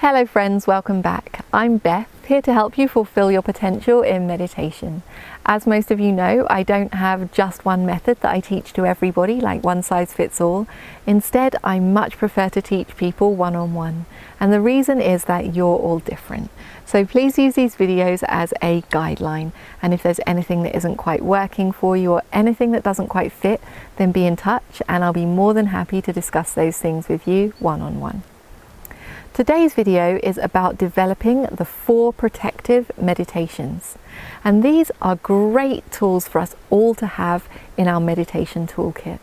Hello friends, welcome back. I'm Beth, here to help you fulfill your potential in meditation. As most of you know, I don't have just one method that I teach to everybody, like one size fits all. Instead, I much prefer to teach people one-on-one. And the reason is that you're all different. So please use these videos as a guideline. And if there's anything that isn't quite working for you or anything that doesn't quite fit, then be in touch and I'll be more than happy to discuss those things with you one-on-one. Today's video is about developing the 4 protective meditations. And these are great tools for us all to have in our meditation toolkit.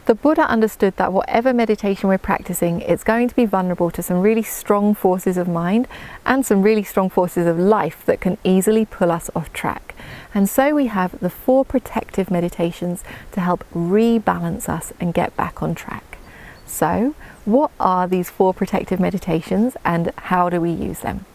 The Buddha understood that whatever meditation we're practicing, it's going to be vulnerable to some really strong forces of mind and some really strong forces of life that can easily pull us off track. And so we have the 4 protective meditations to help rebalance us and get back on track. So, what are these 4 protective meditations and how do we use them?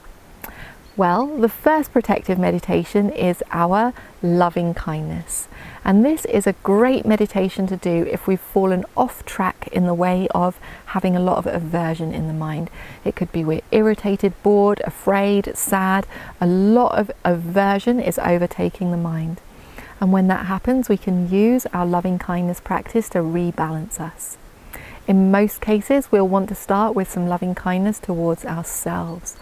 Well, the first protective meditation is our loving kindness. And this is a great meditation to do if we've fallen off track in the way of having a lot of aversion in the mind. It could be we're irritated, bored, afraid, sad. A lot of aversion is overtaking the mind. And when that happens, we can use our loving kindness practice to rebalance us. In most cases, we'll want to start with some loving kindness towards ourselves.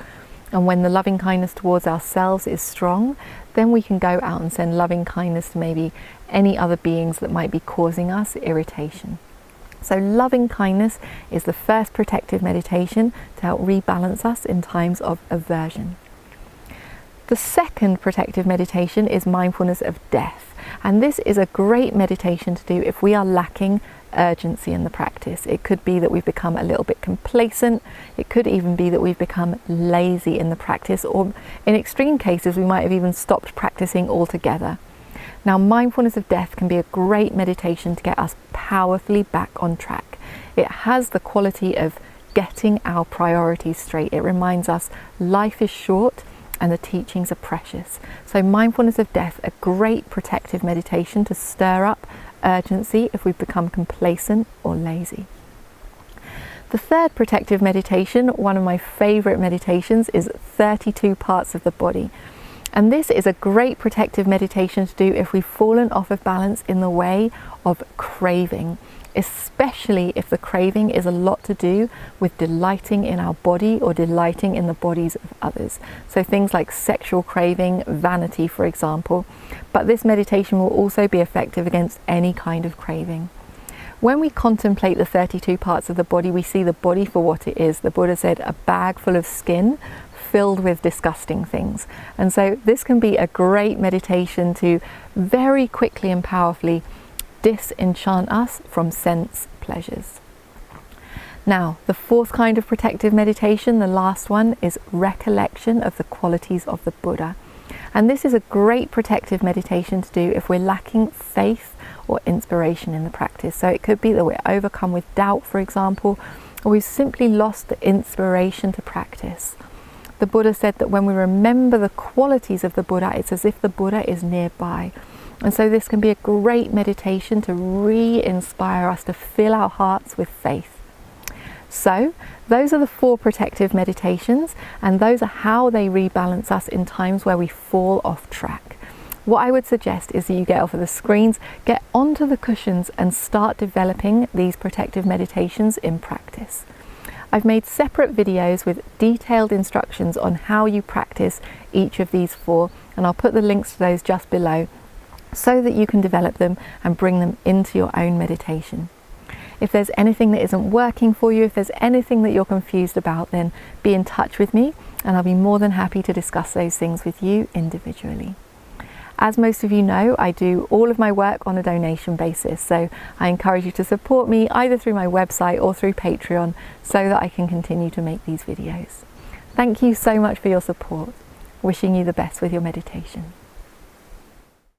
And when the loving kindness towards ourselves is strong, then we can go out and send loving kindness to maybe any other beings that might be causing us irritation. So loving kindness is the first protective meditation to help rebalance us in times of aversion. The second protective meditation is mindfulness of death. And this is a great meditation to do if we are lacking urgency in the practice. It could be that we've become a little bit complacent. It could even be that we've become lazy in the practice, or in extreme cases we might have even stopped practicing altogether. Now, mindfulness of death can be a great meditation to get us powerfully back on track. It has the quality of getting our priorities straight. It reminds us life is short and the teachings are precious. So mindfulness of death, a great protective meditation to stir up urgency if we've become complacent or lazy. The third protective meditation, one of my favorite meditations, is 32 parts of the body. And this is a great protective meditation to do if we've fallen off of balance in the way of craving, especially if the craving is a lot to do with delighting in our body or delighting in the bodies of others. So things like sexual craving, vanity, for example. But this meditation will also be effective against any kind of craving. When we contemplate the 32 parts of the body, we see the body for what it is. The Buddha said, a bag full of skin filled with disgusting things. And so this can be a great meditation to very quickly and powerfully disenchant us from sense pleasures. Now, the 4th kind of protective meditation, the last one, is recollection of the qualities of the Buddha. And this is a great protective meditation to do if we're lacking faith or inspiration in the practice. So it could be that we're overcome with doubt, for example, or we've simply lost the inspiration to practice. The Buddha said that when we remember the qualities of the Buddha, it's as if the Buddha is nearby. And so this can be a great meditation to re-inspire us to fill our hearts with faith. So those are the 4 protective meditations, and those are how they rebalance us in times where we fall off track. What I would suggest is that you get off of the screens, get onto the cushions and start developing these protective meditations in practice. I've made separate videos with detailed instructions on how you practice each of these 4, and I'll put the links to those just below, so that you can develop them and bring them into your own meditation. If there's anything that isn't working for you, if there's anything that you're confused about, then be in touch with me and I'll be more than happy to discuss those things with you individually. As most of you know, I do all of my work on a donation basis, so I encourage you to support me either through my website or through Patreon so that I can continue to make these videos. Thank you so much for your support. Wishing you the best with your meditation.